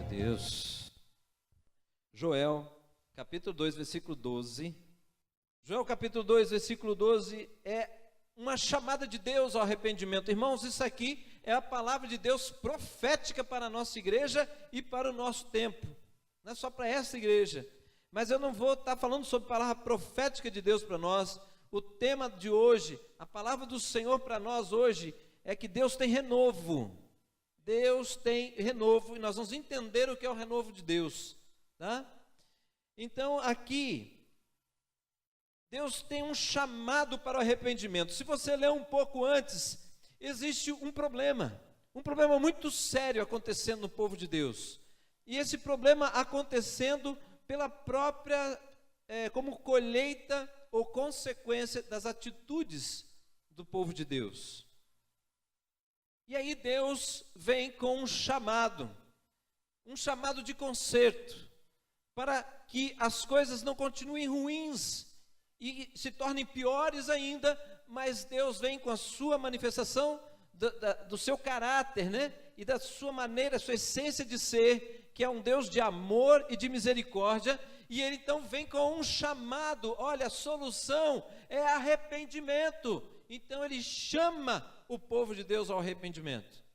Deus. Joel, capítulo 2, versículo 12. Joel, capítulo 2, versículo 12, é uma chamada de Deus ao arrependimento. Irmãos, isso aqui é a palavra de Deus profética para a nossa igreja e para o nosso tempo. Não é só para essa igreja. Mas eu não vou estar falando sobre a palavra profética de Deus para nós. O tema de hoje, a palavra do Senhor para nós hoje, é que Deus tem renovo. Deus tem renovo, e nós vamos entender o que é o renovo de Deus, tá? Então, aqui, Deus tem um chamado para o arrependimento. Se você ler um pouco antes, existe um problema muito sério acontecendo no povo de Deus. E esse problema acontecendo pela própria, como colheita ou consequência das atitudes do povo de Deus. E aí Deus vem com um chamado de conserto, para que as coisas não continuem ruins e se tornem piores ainda, mas Deus vem com a sua manifestação do seu caráter, né? E da sua maneira, sua essência de ser, que é um Deus de amor e de misericórdia, e Ele então vem com um chamado. Olha, a solução é arrependimento. Então Ele chama o povo de Deus ao arrependimento.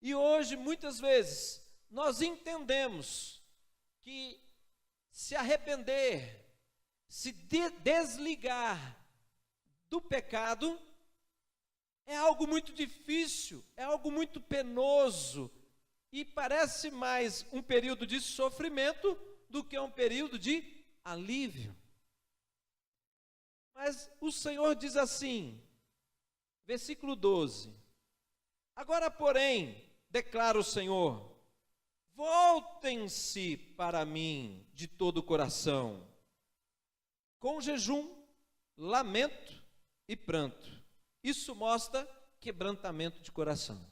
E hoje, muitas vezes, nós entendemos que se arrepender, se desligar do pecado, é algo muito difícil, é algo muito penoso, e parece mais um período de sofrimento do que um período de alívio. Mas o Senhor diz assim, versículo 12: agora, porém, declara o Senhor, voltem-se para mim de todo o coração, com jejum, lamento e pranto. Isso mostra quebrantamento de coração,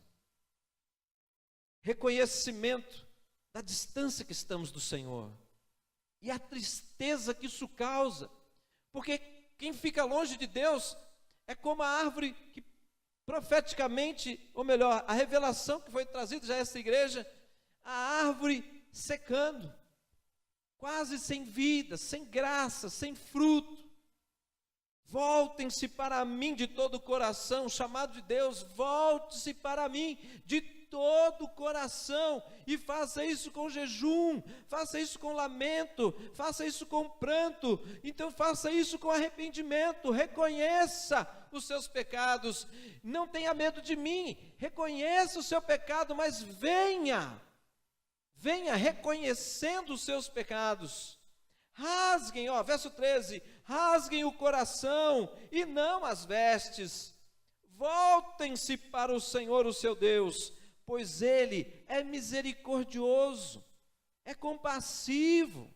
reconhecimento da distância que estamos do Senhor, e a tristeza que isso causa, porque quem fica longe de Deus é como a árvore que profeticamente, ou melhor, a revelação que foi trazida já a essa igreja, a árvore secando, quase sem vida, sem graça, sem fruto. Voltem-se para mim de todo o coração, chamado de Deus, volte-se para mim de todo o coração, e faça isso com jejum, faça isso com lamento, faça isso com pranto, então faça isso com arrependimento, reconheça os seus pecados, não tenha medo de mim, reconheça o seu pecado, mas venha reconhecendo os seus pecados, rasguem, verso 13, rasguem o coração e não as vestes, voltem-se para o Senhor, o seu Deus, pois Ele é misericordioso, é compassivo,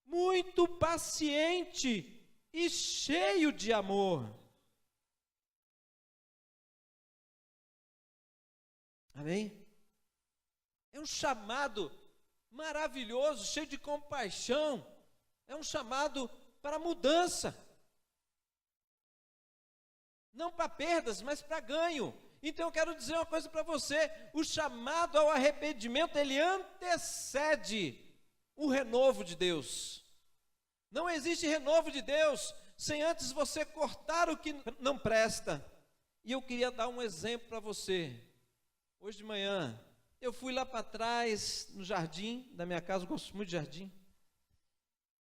muito paciente e cheio de amor. Amém? É um chamado maravilhoso, cheio de compaixão, é um chamado para mudança, não para perdas, mas para ganho. Então eu quero dizer uma coisa para você, o chamado ao arrependimento, ele antecede o renovo de Deus. Não existe renovo de Deus sem antes você cortar o que não presta. E eu queria dar um exemplo para você. Hoje de manhã, eu fui lá para trás, no jardim da minha casa, eu gosto muito de jardim,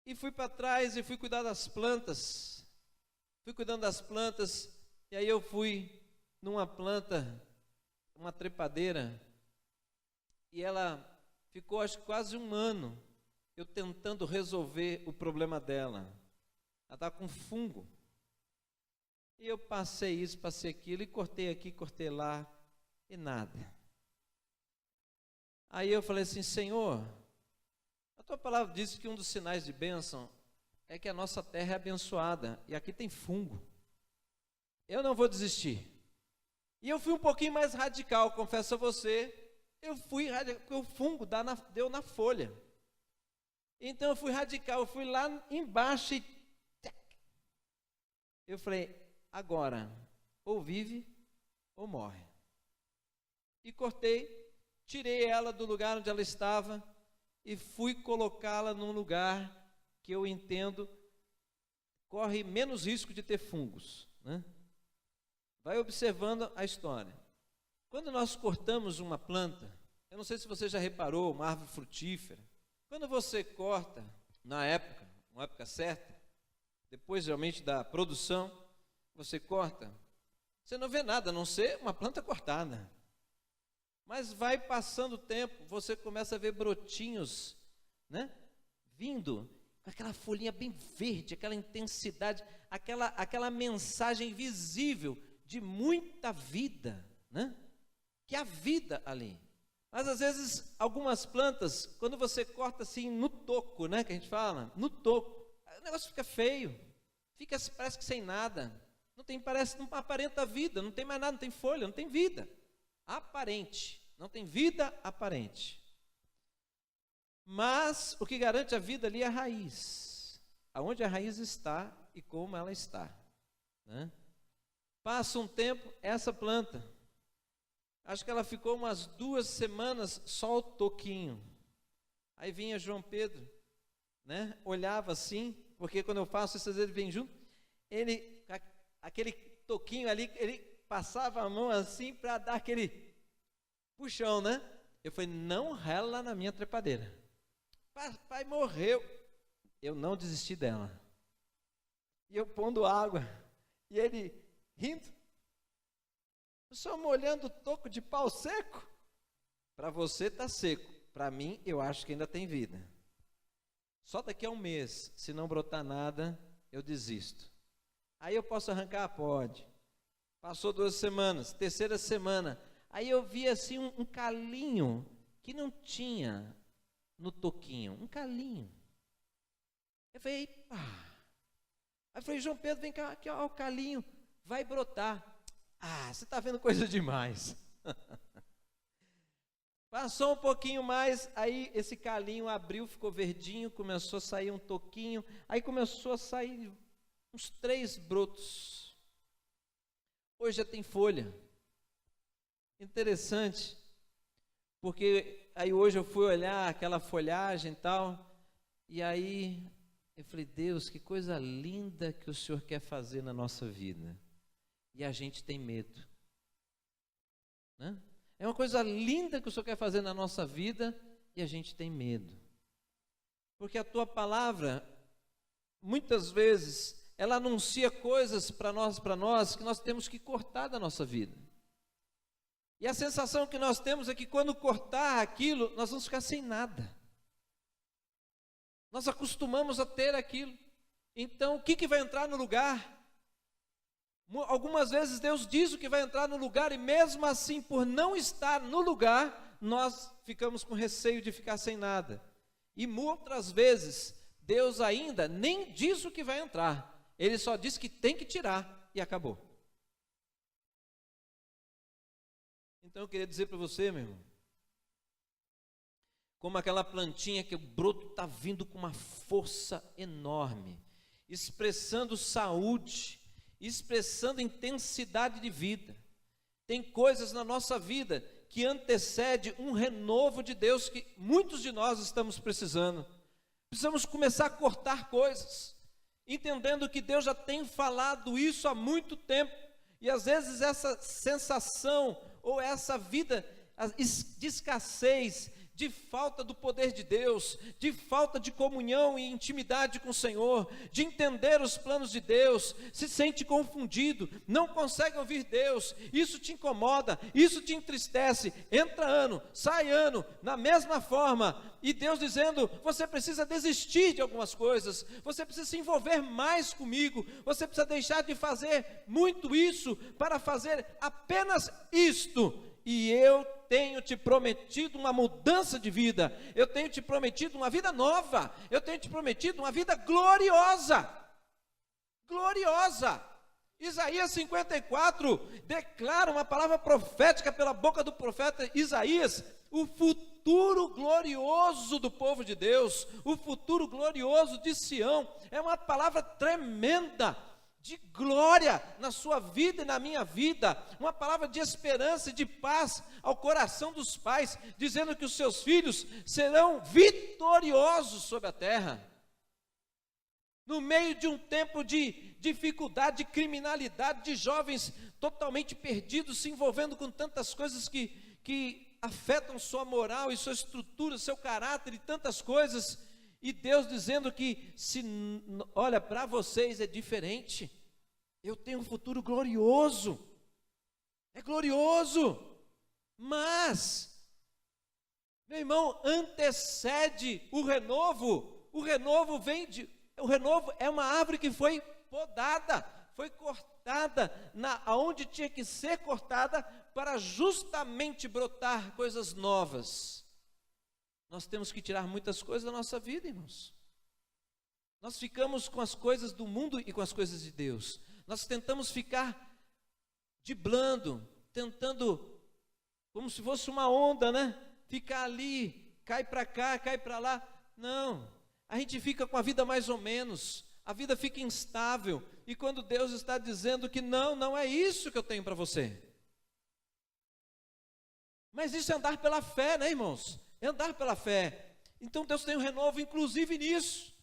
e fui para trás e fui cuidar das plantas, fui cuidando das plantas, e aí eu fui numa planta, uma trepadeira, e ela ficou acho que quase um ano, eu tentando resolver o problema dela, ela estava com fungo, e eu passei isso, passei aquilo, e cortei aqui, cortei lá, e nada. Aí eu falei assim, Senhor, a tua palavra diz que um dos sinais de bênção é que a nossa terra é abençoada, e aqui tem fungo, eu não vou desistir. E eu fui um pouquinho mais radical, confesso a você, porque o fungo deu na folha. Então eu fui radical, eu fui lá embaixo e eu falei, agora, ou vive ou morre. E cortei, tirei ela do lugar onde ela estava e fui colocá-la num lugar que eu entendo corre menos risco de ter fungos, né? Vai observando a história. Quando nós cortamos uma planta, eu não sei se você já reparou, uma árvore frutífera, quando você corta, uma época certa, depois realmente da produção, você corta, você não vê nada, a não ser uma planta cortada. Mas vai passando o tempo, você começa a ver brotinhos, né, vindo, com aquela folhinha bem verde, aquela intensidade, aquela mensagem visível de muita vida, né? Que há vida ali. Mas às vezes, algumas plantas, quando você corta assim no toco, né, que a gente fala, no toco, o negócio fica feio, parece que sem nada, não aparenta vida, não tem mais nada, não tem folha, não tem vida. Aparente, não tem vida aparente. Mas o que garante a vida ali é a raiz, aonde a raiz está e como ela está, né? Passa um tempo, essa planta, acho que ela ficou umas 2 semanas só o toquinho. Aí vinha João Pedro, né? Olhava assim, porque quando eu faço isso, às vezes ele vem junto, aquele toquinho ali, ele passava a mão assim para dar aquele puxão, né? Eu falei, não rela na minha trepadeira. Papai morreu. Eu não desisti dela. E eu pondo água. E ele rindo. Só molhando o toco de pau seco. Para você está seco. Para mim, eu acho que ainda tem vida. Só daqui a um mês, se não brotar nada, eu desisto. Aí eu posso arrancar? Pode. Passou 2 semanas, 3ª semana. Aí eu vi assim um calinho que não tinha no toquinho, um calinho. Eu falei, pá. Aí eu falei, João Pedro, vem cá, aqui ó, o calinho, vai brotar. Ah, você está vendo coisa demais. Passou um pouquinho mais, aí esse calinho abriu, ficou verdinho, começou a sair um toquinho, aí começou a sair uns 3 brotos. Hoje já tem folha. Interessante, porque aí hoje eu fui olhar aquela folhagem e tal, e aí eu falei, Deus, que coisa linda que o Senhor quer fazer na nossa vida. E a gente tem medo, né? É uma coisa linda que o Senhor quer fazer na nossa vida e a gente tem medo. Porque a tua palavra, muitas vezes, ela anuncia coisas para nós que nós temos que cortar da nossa vida. E a sensação que nós temos é que quando cortar aquilo, nós vamos ficar sem nada. Nós acostumamos a ter aquilo. Então, o que vai entrar no lugar? Algumas vezes Deus diz o que vai entrar no lugar e mesmo assim, por não estar no lugar, nós ficamos com receio de ficar sem nada. E outras vezes, Deus ainda nem diz o que vai entrar. Ele só diz que tem que tirar e acabou. Então eu queria dizer para você, meu irmão, como aquela plantinha que o broto está vindo com uma força enorme, expressando saúde, expressando intensidade de vida. Tem coisas na nossa vida que antecede um renovo de Deus que muitos de nós estamos precisando. Precisamos começar a cortar coisas, entendendo que Deus já tem falado isso há muito tempo, e às vezes essa sensação ou essa vida de escassez, de falta do poder de Deus, de falta de comunhão e intimidade com o Senhor, de entender os planos de Deus, se sente confundido, não consegue ouvir Deus, isso te incomoda, isso te entristece, entra ano, sai ano, na mesma forma, e Deus dizendo, você precisa desistir de algumas coisas, você precisa se envolver mais comigo, você precisa deixar de fazer muito isso, para fazer apenas isto, e eu tenho te prometido uma mudança de vida, eu tenho te prometido uma vida nova, eu tenho te prometido uma vida gloriosa, gloriosa. Isaías 54 declara uma palavra profética pela boca do profeta Isaías, o futuro glorioso do povo de Deus, o futuro glorioso de Sião, é uma palavra tremenda, de glória na sua vida e na minha vida, uma palavra de esperança e de paz ao coração dos pais, dizendo que os seus filhos serão vitoriosos sobre a terra. No meio de um tempo de dificuldade, de criminalidade, de jovens totalmente perdidos, se envolvendo com tantas coisas que afetam sua moral e sua estrutura, seu caráter e tantas coisas, e Deus dizendo que, olha, para vocês é diferente, eu tenho um futuro glorioso, é glorioso, mas, meu irmão, antecede o renovo é uma árvore que foi podada, foi cortada, aonde tinha que ser cortada, para justamente brotar coisas novas. Nós temos que tirar muitas coisas da nossa vida, irmãos. Nós ficamos com as coisas do mundo e com as coisas de Deus. Nós tentamos ficar driblando, tentando, como se fosse uma onda, né? Ficar ali, cai para cá, cai para lá. Não, a gente fica com a vida mais ou menos, a vida fica instável. E quando Deus está dizendo que não é isso que eu tenho para você. Mas isso é andar pela fé, né, irmãos? É andar pela fé. Então Deus tem um renovo, inclusive nisso.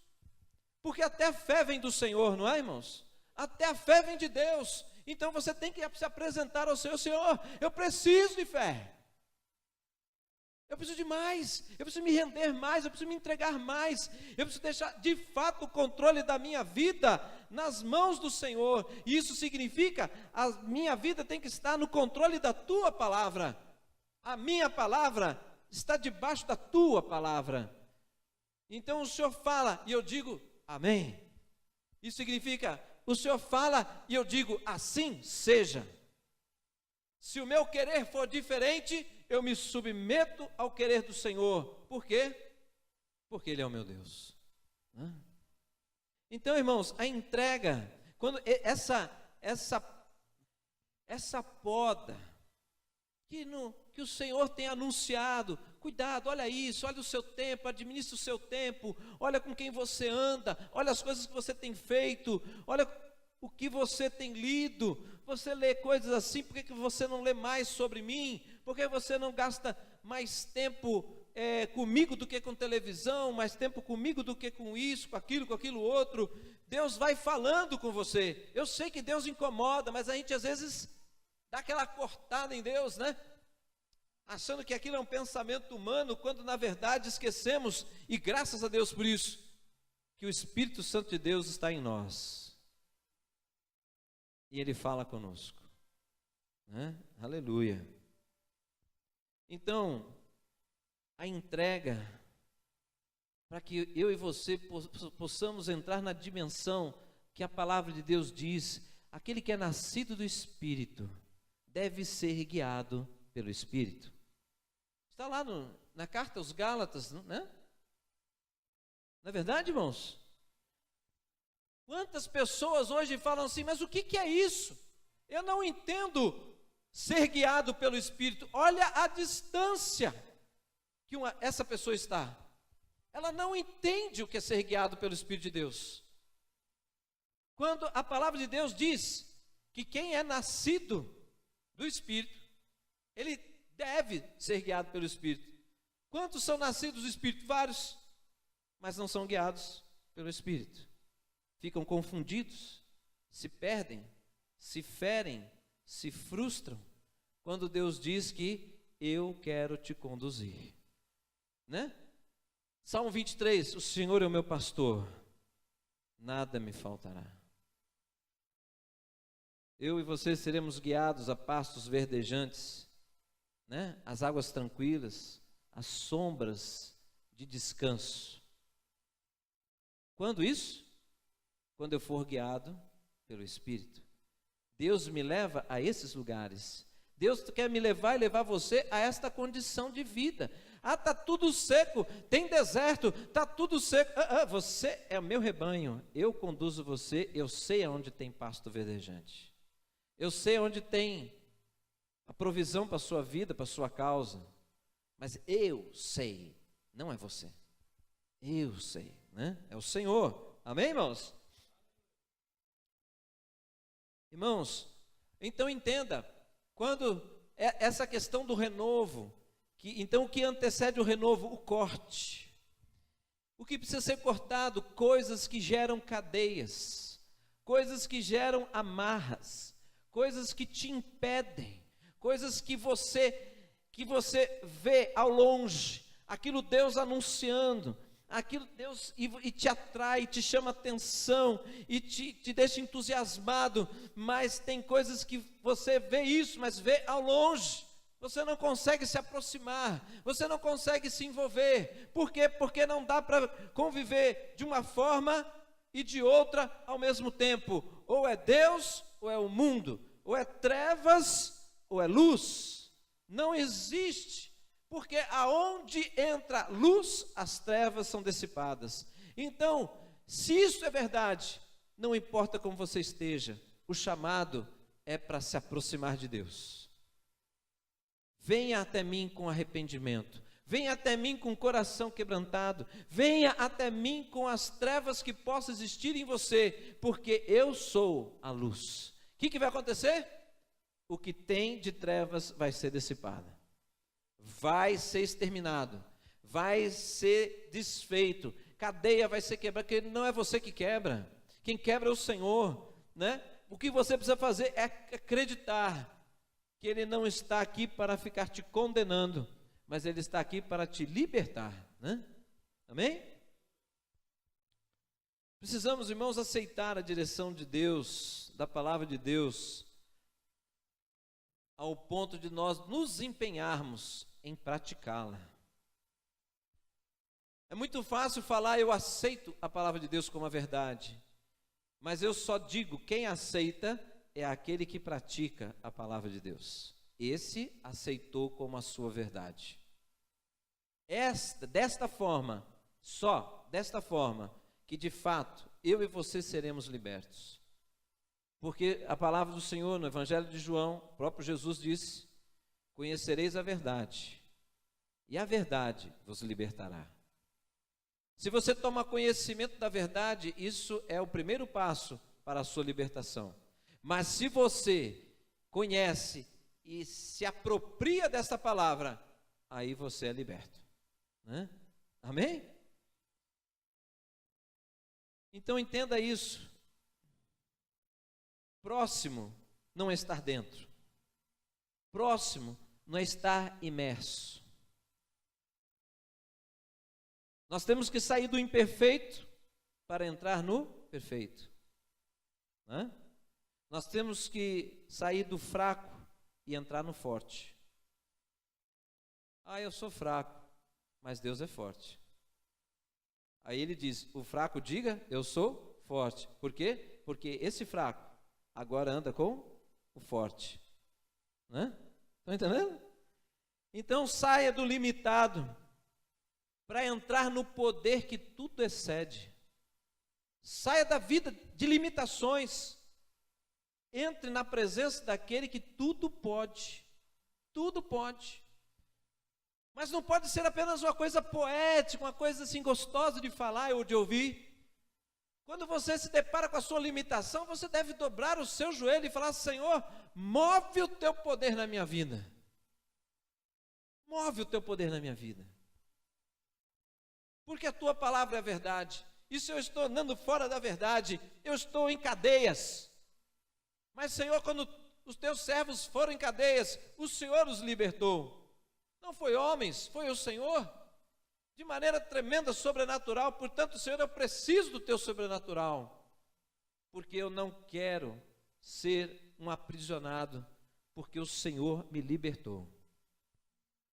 Porque até a fé vem do Senhor, não é, irmãos? Até a fé vem de Deus. Então você tem que se apresentar ao Senhor. Senhor, eu preciso de fé. Eu preciso de mais. Eu preciso me render mais. Eu preciso me entregar mais. Eu preciso deixar de fato o controle da minha vida nas mãos do Senhor. E isso significa, a minha vida tem que estar no controle da tua palavra. A minha palavra está debaixo da tua palavra. Então o Senhor fala e eu digo amém. Isso significa, o Senhor fala e eu digo assim seja. Se o meu querer for diferente, eu me submeto ao querer do Senhor. Por quê? Porque Ele é o meu Deus. Então, irmãos, a entrega, quando essa poda que o Senhor tem anunciado, cuidado, olha isso, olha o seu tempo, administre o seu tempo, olha com quem você anda, olha as coisas que você tem feito, olha o que você tem lido. Você lê coisas assim, por que você não lê mais sobre mim? Por que você não gasta mais tempo comigo do que com televisão, mais tempo comigo do que com isso, com aquilo outro? Deus vai falando com você. Eu sei que Deus incomoda, mas a gente às vezes dá aquela cortada em Deus, né? Achando que aquilo é um pensamento humano, quando na verdade esquecemos, e graças a Deus por isso, que o Espírito Santo de Deus está em nós. E Ele fala conosco, né? Aleluia. Então, a entrega, para que eu e você possamos entrar na dimensão que a palavra de Deus diz, aquele que é nascido do Espírito, deve ser guiado pelo Espírito. Está lá na carta aos Gálatas, né? Não é verdade, irmãos? Quantas pessoas hoje falam assim, mas o que é isso? Eu não entendo ser guiado pelo Espírito. Olha a distância que essa pessoa está. Ela não entende o que é ser guiado pelo Espírito de Deus. Quando a palavra de Deus diz que quem é nascido do Espírito, ele deve ser guiado pelo Espírito. Quantos são nascidos do Espírito? Vários, mas não são guiados pelo Espírito. Ficam confundidos, se perdem, se ferem, se frustram, quando Deus diz que eu quero te conduzir, né? Salmo 23, o Senhor é o meu pastor, nada me faltará. Eu e você seremos guiados a pastos verdejantes, né? As águas tranquilas, as sombras de descanso. Quando isso? Quando eu for guiado pelo Espírito. Deus me leva a esses lugares. Deus quer me levar e levar você a esta condição de vida. Ah, está tudo seco, tem deserto, está tudo seco. Você é o meu rebanho, eu conduzo você, eu sei aonde tem pasto verdejante. Eu sei onde tem a provisão para a sua vida, para a sua causa. Mas eu sei, não é você. Eu sei, né? É o Senhor. Amém, irmãos? Irmãos, então entenda, quando essa questão do renovo, então o que antecede o renovo? O corte. O que precisa ser cortado? Coisas que geram cadeias, coisas que geram amarras, coisas que te impedem, coisas que você vê ao longe, aquilo Deus anunciando, aquilo Deus e te atrai, te chama atenção e te deixa entusiasmado, mas tem coisas que você vê isso, mas vê ao longe, você não consegue se aproximar, você não consegue se envolver. Por quê? Porque não dá para conviver de uma forma e de outra ao mesmo tempo. Ou é Deus ou é o mundo, ou é trevas ou é luz. Não existe, porque aonde entra luz, as trevas são dissipadas. Então, se isso é verdade, não importa como você esteja, o chamado é para se aproximar de Deus. Venha até mim com arrependimento, venha até mim com o coração quebrantado, venha até mim com as trevas que possam existir em você, porque eu sou a luz. O que vai acontecer? O que tem de trevas vai ser dissipado, vai ser exterminado, vai ser desfeito, cadeia vai ser quebrada, porque não é você que quebra, quem quebra é o Senhor, né? O que você precisa fazer é acreditar que Ele não está aqui para ficar te condenando, mas Ele está aqui para te libertar, né? Amém? Precisamos, irmãos, aceitar a direção de Deus, da palavra de Deus, ao ponto de nós nos empenharmos em praticá-la. É muito fácil falar, eu aceito a palavra de Deus como a verdade, mas eu só digo, quem aceita é aquele que pratica a palavra de Deus. Esse aceitou como a sua verdade. Desta forma, só desta forma, que de fato eu e você seremos libertos. Porque a palavra do Senhor no Evangelho de João, o próprio Jesus disse: conhecereis a verdade, e a verdade vos libertará. Se você toma conhecimento da verdade, isso é o primeiro passo para a sua libertação. Mas se você conhece e se apropria dessa palavra, aí você é liberto, né? Amém? Então entenda isso. Próximo não é estar dentro, próximo não é estar imerso. Nós temos que sair do imperfeito para entrar no perfeito, né? Nós temos que sair do fraco e entrar no forte. Eu sou fraco, mas Deus é forte. Aí ele diz, o fraco diga, eu sou forte. Por quê? Porque esse fraco agora anda com o forte, né? Estão entendendo? Então saia do limitado para entrar no poder que tudo excede. Saia da vida de limitações. Entre na presença daquele que tudo pode. Tudo pode. Mas não pode ser apenas uma coisa poética, uma coisa assim gostosa de falar ou de ouvir. Quando você se depara com a sua limitação, você deve dobrar o seu joelho e falar: Senhor, move o teu poder na minha vida. Move o teu poder na minha vida. Porque a tua palavra é verdade. E se eu estou andando fora da verdade, eu estou em cadeias. Mas, Senhor, quando os teus servos foram em cadeias, o Senhor os libertou. Não foi homens, foi o Senhor. De maneira tremenda, sobrenatural. Portanto, Senhor, eu preciso do teu sobrenatural. Porque eu não quero ser um aprisionado, porque o Senhor me libertou.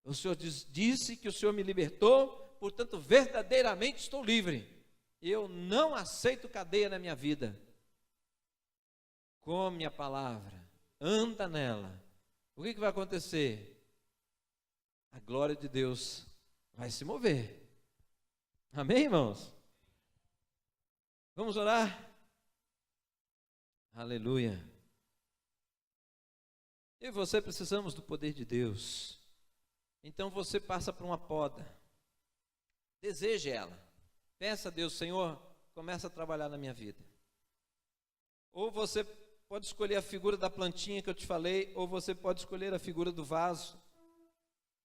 O Senhor disse que o Senhor me libertou, portanto, verdadeiramente estou livre. Eu não aceito cadeia na minha vida. Come a palavra, anda nela. O que vai acontecer? A glória de Deus vai se mover. Amém, irmãos? Vamos orar? Aleluia. Eu e você precisamos do poder de Deus. Então você passa por uma poda. Deseje ela. Peça a Deus: Senhor, começa a trabalhar na minha vida. Ou você pode escolher a figura da plantinha que eu te falei, ou você pode escolher a figura do vaso,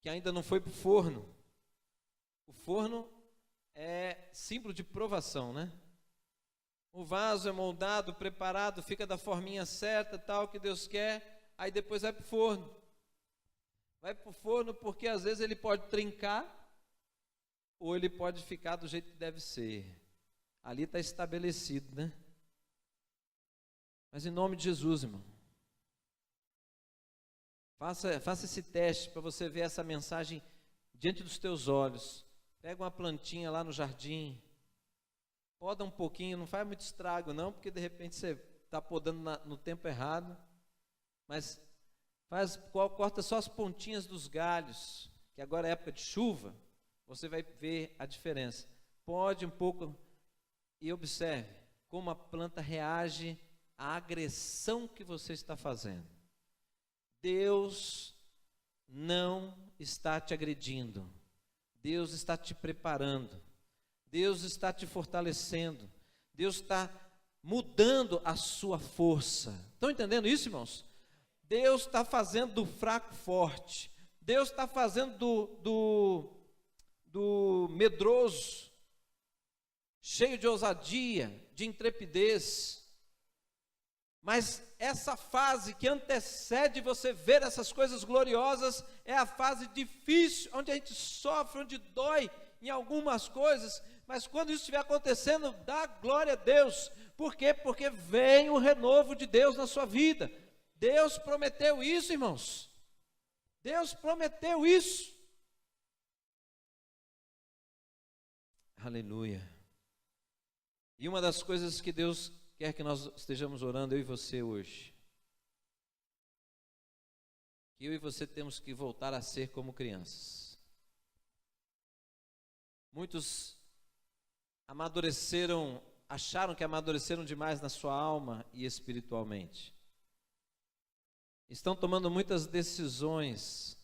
que ainda não foi para o forno. O forno é símbolo de provação, né? O vaso é moldado, preparado, fica da forminha certa, tal, que Deus quer, aí depois vai para o forno. Vai para o forno porque às vezes ele pode trincar, ou ele pode ficar do jeito que deve ser. Ali está estabelecido, né? Mas em nome de Jesus, irmão, faça esse teste para você ver essa mensagem diante dos teus olhos. Pega uma plantinha lá no jardim, poda um pouquinho, não faz muito estrago não, porque de repente você está podando no tempo errado, mas corta só as pontinhas dos galhos, que agora é época de chuva, você vai ver a diferença. Pode um pouco e observe como a planta reage à agressão que você está fazendo. Deus não está te agredindo, Deus está te preparando, Deus está te fortalecendo, Deus está mudando a sua força. Estão entendendo isso, irmãos? Deus está fazendo do fraco forte, Deus está fazendo do medroso cheio de ousadia, de intrepidez. Mas essa fase que antecede você ver essas coisas gloriosas é a fase difícil, onde a gente sofre, onde dói em algumas coisas, mas quando isso estiver acontecendo, dá glória a Deus. Por quê? Porque vem o renovo de Deus na sua vida. Deus prometeu isso, irmãos. Deus prometeu isso. Aleluia. E uma das coisas que Deus quer que nós estejamos orando, eu e você hoje, que eu e você temos que voltar a ser como crianças. Muitos acharam que amadureceram demais na sua alma e espiritualmente. Estão tomando muitas decisões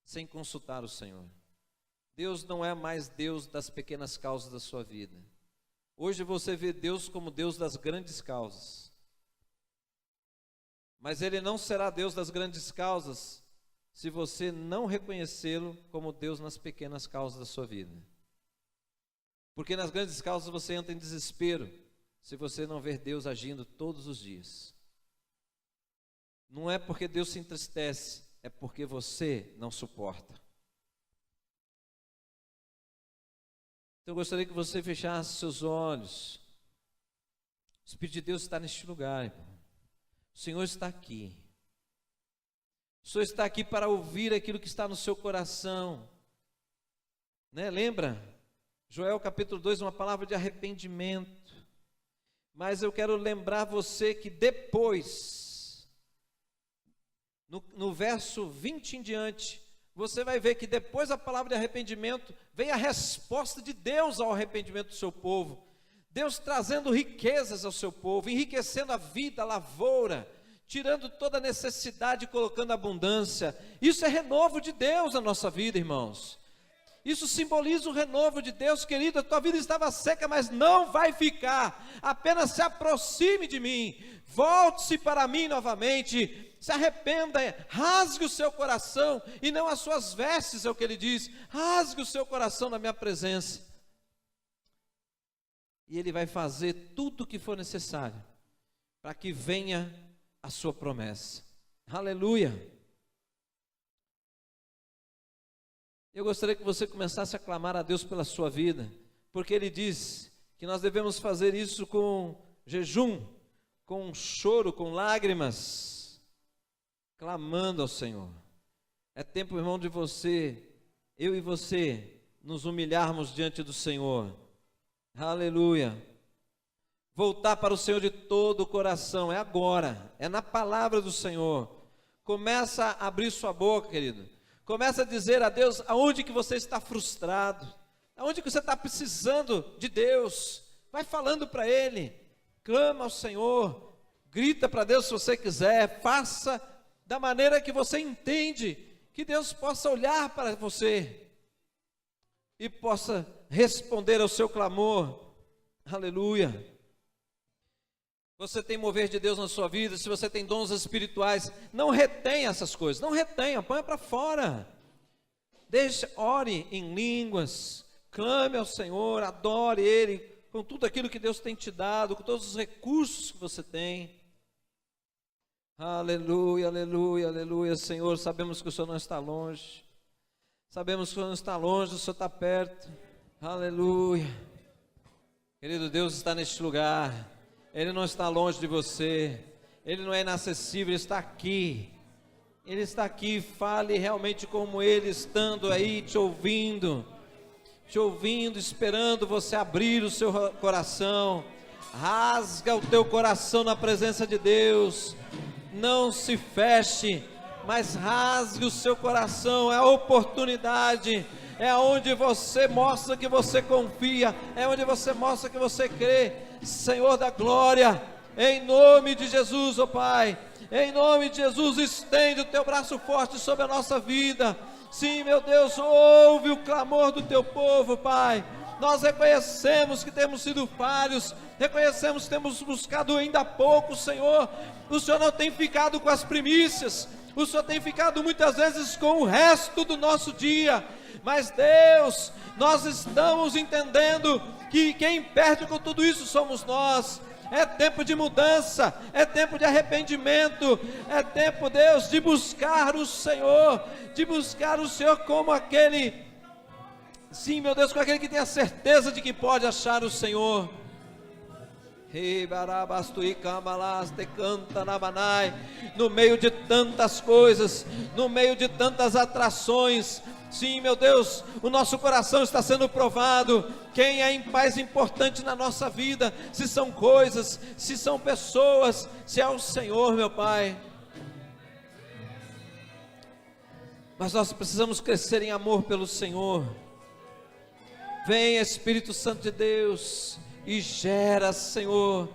sem consultar o Senhor. Deus não é mais Deus das pequenas causas da sua vida. Hoje você vê Deus como Deus das grandes causas. Mas Ele não será Deus das grandes causas se você não reconhecê-lo como Deus nas pequenas causas da sua vida. Porque nas grandes causas você entra em desespero se você não ver Deus agindo todos os dias. Não é porque Deus se entristece, é porque você não suporta. Então eu gostaria que você fechasse seus olhos. O Espírito de Deus está neste lugar, irmão. O Senhor está aqui. O Senhor está aqui para ouvir aquilo que está no seu coração, né? Lembra? Joel capítulo 2, uma palavra de arrependimento. Mas eu quero lembrar você que depois, no verso 20 em diante, você vai ver que depois da palavra de arrependimento, vem a resposta de Deus ao arrependimento do seu povo. Deus trazendo riquezas ao seu povo, enriquecendo a vida, a lavoura, tirando toda a necessidade e colocando abundância. Isso é renovo de Deus na nossa vida, irmãos. Isso simboliza o renovo de Deus, querido. A tua vida estava seca, mas não vai ficar. Apenas se aproxime de mim, volte-se para mim novamente, se arrependa, rasgue o seu coração, e não as suas vestes, é o que ele diz. Rasgue o seu coração na minha presença. E Ele vai fazer tudo o que for necessário, para que venha a sua promessa. Aleluia. Eu gostaria que você começasse a clamar a Deus pela sua vida, porque Ele diz que nós devemos fazer isso com jejum, com choro, com lágrimas, clamando ao Senhor. É tempo, irmão, de eu e você, nos humilharmos diante do Senhor. Aleluia. Voltar para o Senhor de todo o coração, é agora, é na palavra do Senhor. Começa a abrir sua boca, querido. Começa a dizer a Deus aonde que você está frustrado, aonde que você está precisando de Deus. Vai falando para Ele, clama ao Senhor, grita para Deus se você quiser, faça da maneira que você entende, que Deus possa olhar para você e possa responder ao seu clamor. Aleluia. você tem mover de Deus na sua vida, se você tem dons espirituais, não retenha essas coisas, não retenha, ponha para fora. Ore em línguas, clame ao Senhor, adore Ele, com tudo aquilo que Deus tem te dado, com todos os recursos que você tem. Aleluia, aleluia, aleluia, Senhor, sabemos que o Senhor não está longe, sabemos que o Senhor não está longe, o Senhor está perto, aleluia. Querido, Deus está neste lugar, Ele não está longe de você, Ele não é inacessível, Ele está aqui. Ele está aqui, fale realmente como Ele, estando aí, te ouvindo, esperando você abrir o seu coração. Rasga o teu coração na presença de Deus, não se feche, mas rasgue o seu coração, é a oportunidade, é onde você mostra que você confia, é onde você mostra que você crê. Senhor da glória, em nome de Jesus, ó Pai, em nome de Jesus, estende o teu braço forte sobre a nossa vida. Sim, meu Deus, ouve o clamor do teu povo, Pai. Nós reconhecemos que temos sido falhos, reconhecemos que temos buscado ainda pouco, Senhor. O Senhor não tem ficado com as primícias, o Senhor tem ficado muitas vezes com o resto do nosso dia. Mas Deus, nós estamos entendendo que quem perde com tudo isso somos nós. É tempo de mudança, é tempo de arrependimento, é tempo, Deus, de buscar o Senhor, como aquele, sim, meu Deus, como aquele que tem a certeza de que pode achar o Senhor. No meio de tantas coisas, no meio de tantas atrações, sim, meu Deus, o nosso coração está sendo provado. Quem é mais importante na nossa vida? Se são coisas, se são pessoas, se é o Senhor, meu Pai. Mas nós precisamos crescer em amor pelo Senhor. Vem, Espírito Santo de Deus, e gera, Senhor,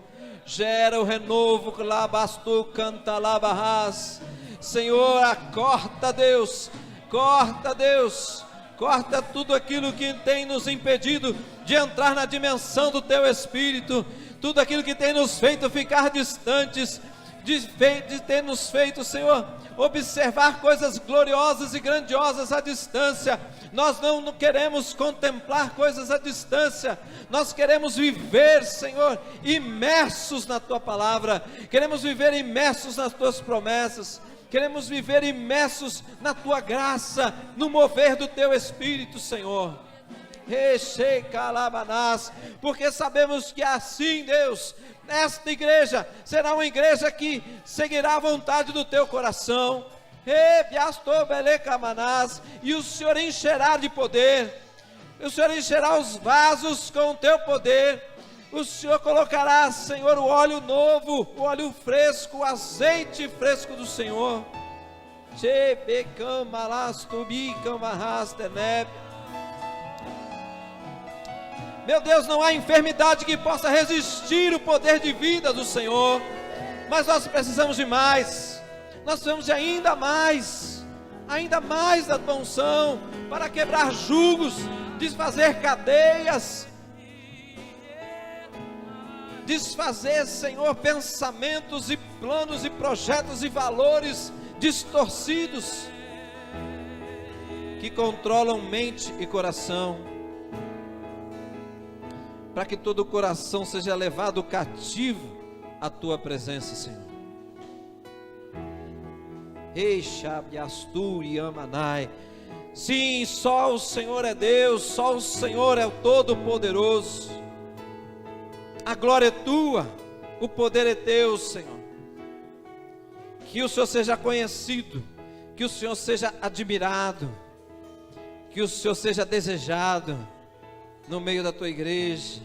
gera o renovo, Senhor, corta, Deus, corta tudo aquilo que tem nos impedido de entrar na dimensão do Teu Espírito, tudo aquilo que tem nos feito ficar distantes, de ter nos feito, Senhor, observar coisas gloriosas e grandiosas à distância. Nós não queremos contemplar coisas à distância, nós queremos viver, Senhor, imersos na Tua Palavra, queremos viver imersos nas Tuas promessas, queremos viver imersos na Tua graça, no mover do Teu Espírito, Senhor. Porque sabemos que assim, Deus, esta igreja será uma igreja que seguirá a vontade do Teu coração, e o Senhor encherá de poder, o Senhor encherá os vasos com o Teu poder, o Senhor colocará, Senhor, o óleo novo, o óleo fresco, o azeite fresco do Senhor. Meu Deus, não há enfermidade que possa resistir o poder de vida do Senhor, mas nós precisamos de mais, nós precisamos de ainda mais da Tua unção, para quebrar jugos, desfazer cadeias, desfazer, Senhor, pensamentos e planos e projetos e valores distorcidos, que controlam mente e coração, para que todo o coração seja levado cativo à Tua presença, Senhor. Sim, só o Senhor é Deus, só o Senhor é o Todo-Poderoso. A glória é Tua, o poder é Teu, Senhor. Que o Senhor seja conhecido, que o Senhor seja admirado, que o Senhor seja desejado no meio da Tua igreja.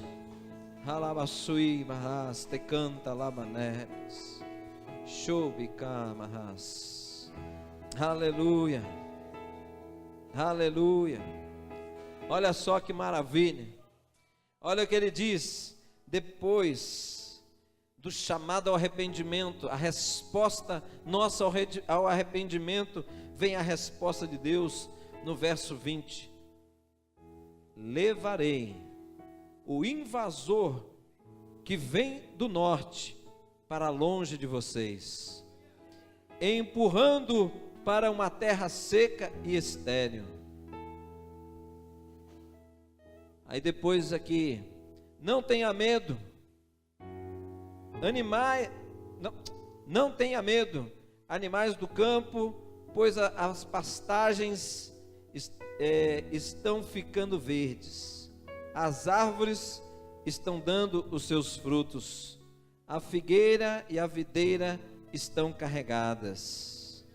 Halabasui Mahas, te canta labaneres, Shobika Mahas. Aleluia, aleluia. Olha só que maravilha. Olha o que ele diz: depois do chamado ao arrependimento, a resposta nossa ao arrependimento, vem a resposta de Deus no verso 20: levarei o invasor que vem do norte para longe de vocês, empurrando para uma terra seca e estéril. Aí depois aqui, não tenha medo, não tenha medo, animais do campo, pois as pastagens estão ficando verdes, as árvores estão dando os seus frutos, a figueira e a videira estão carregadas.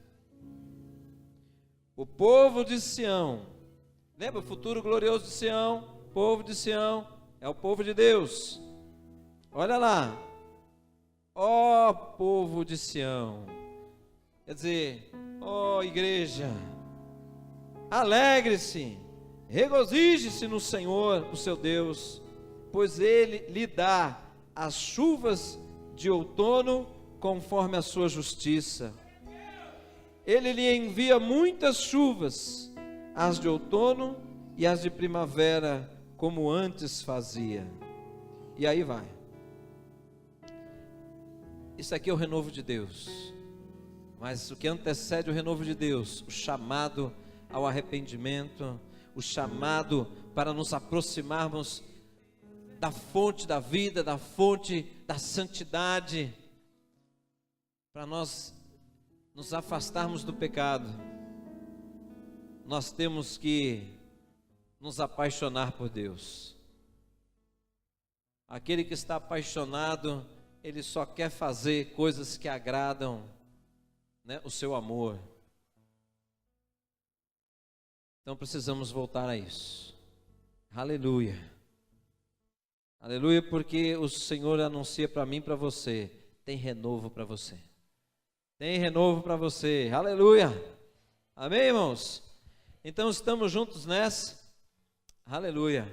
O povo de Sião, lembra o futuro glorioso de Sião? O povo de Sião é o povo de Deus. Olha lá, ó povo de Sião, quer dizer, ó igreja, alegre-se, regozije-se no Senhor, o seu Deus, pois Ele lhe dá as chuvas de outono conforme a sua justiça. Ele lhe envia muitas chuvas, as de outono e as de primavera, como antes fazia. E aí vai. Isso aqui é o renovo de Deus. Mas o que antecede o renovo de Deus? O chamado ao arrependimento, o chamado para nos aproximarmos da fonte da vida, da fonte da santidade, para nós nos afastarmos do pecado. Nós temos que nos apaixonar por Deus. Aquele que está apaixonado, ele só quer fazer coisas que agradam, né, o seu amor. Então precisamos voltar a isso. Aleluia. Aleluia, porque o Senhor anuncia para mim e para você, tem renovo para você. Tem renovo para você. Aleluia. Amém, irmãos? Então estamos juntos nessa. Aleluia.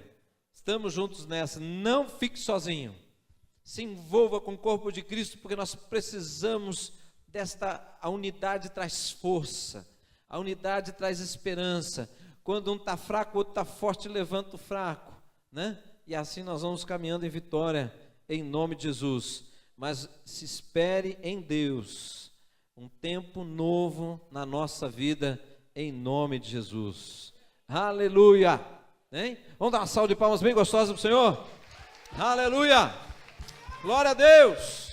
Estamos juntos nessa. Não fique sozinho. Se envolva com o corpo de Cristo, porque nós precisamos a unidade traz força. A unidade traz esperança. Quando um está fraco, o outro está forte, levanta o fraco, né? E assim nós vamos caminhando em vitória, em nome de Jesus. Mas se espere em Deus, um tempo novo na nossa vida, em nome de Jesus. Aleluia! Hein? Vamos dar uma salva de palmas bem gostosa para o Senhor? Aleluia! Glória a Deus!